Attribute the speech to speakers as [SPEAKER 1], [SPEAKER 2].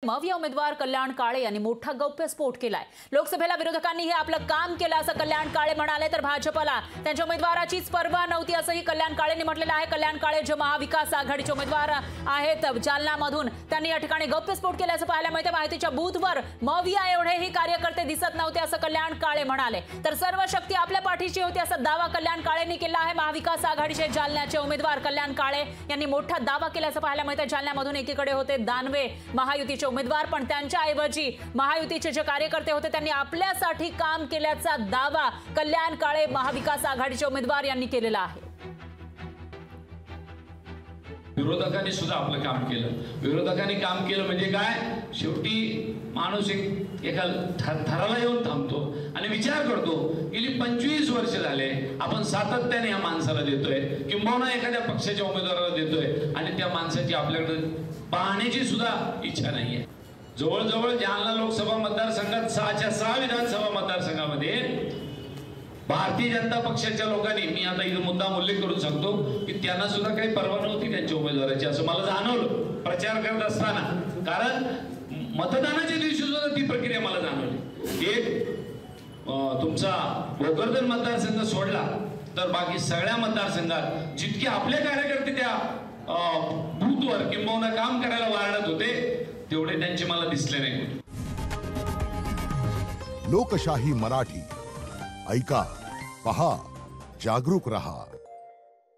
[SPEAKER 1] माविया उमेदवार कल्याण काळे यांनी मोठा गौप्यस्फोट केलाय। लोकसभेला विरोधकांनी हे आपलं काम केलं असं कल्याण काळे म्हणाले, तर भाजपला त्यांच्या उमेदवाराचीच पर्वा नव्हती असंही कल्याण काळेंनी म्हटलेलं आहे। कल्याण काळे जे महाविकास आघाडीचे उमेदवार आहेत जालनामधून, त्यांनी या ठिकाणी गौप्यस्फोट केल्याचं पाहायला मिळते। माहितीच्या बूथवर माविया एवढेही कार्यकर्ते दिसत नव्हते असं कल्याण काळे म्हणाले, तर सर्व शक्ती आपल्या पाठीशी होती असा दावा कल्याण काळेंनी केला आहे। महाविकास आघाडीचे जालन्याचे उमेदवार कल्याण काळे यांनी मोठा दावा केल्याचं पाहायला मिळते। जालन्यामधून एकीकडे होते दानवे महायुतीचे उमेदवार, पण त्यांच्याऐवजी महायुतीचे जे कार्यकर्ते होते त्यांनी आपल्यासाठी काम केल्याचा दावा कल्याण काळे महाविकास आघाडीचे उमेदवार यांनी केलेला आहे।
[SPEAKER 2] विरोधकांनी सुद्धा आपलं काम केलं। विरोधकांनी काम केलं म्हणजे काय, शेवटी माणूस एका थराला येऊन थांबतो आणि विचार करतो। गेली 25 वर्ष झाले आपण सातत्याने या माणसाला देतोय, किंबहुना एखाद्या पक्षाच्या उमेदवाराला देतोय आणि त्या माणसाची आपल्याकडे पाहण्याची सुद्धा इच्छा नाहीये। जवळजवळ जालना लोकसभा मतदारसंघात 6च्या 6 विधानसभा मतदारसंघामध्ये भारतीय जनता पक्षाच्या लोकांनी, मी आता इथं मुद्दाम उल्लेख करून सांगतो की त्यांना सुद्धा काही पर्वा नव्हती त्यांच्या उमेदवाराची, असं मला जाणवलं प्रचार करत असताना। कारण मतदानाच्या दिवशी सुद्धा ती प्रक्रिया मला जाणवली। एक तुमचा भोकरदन मतदारसंघ सोडला तर बाकी सगळ्या मतदारसंघात जितके आपले कार्यकर्ते त्या बूथवर किंबहुना काम करायला वाढत होते तेवढे त्यांचे मला दिसले नाही।
[SPEAKER 3] लोकशाही मराठी ऐका, पहा, जागरूक रहा।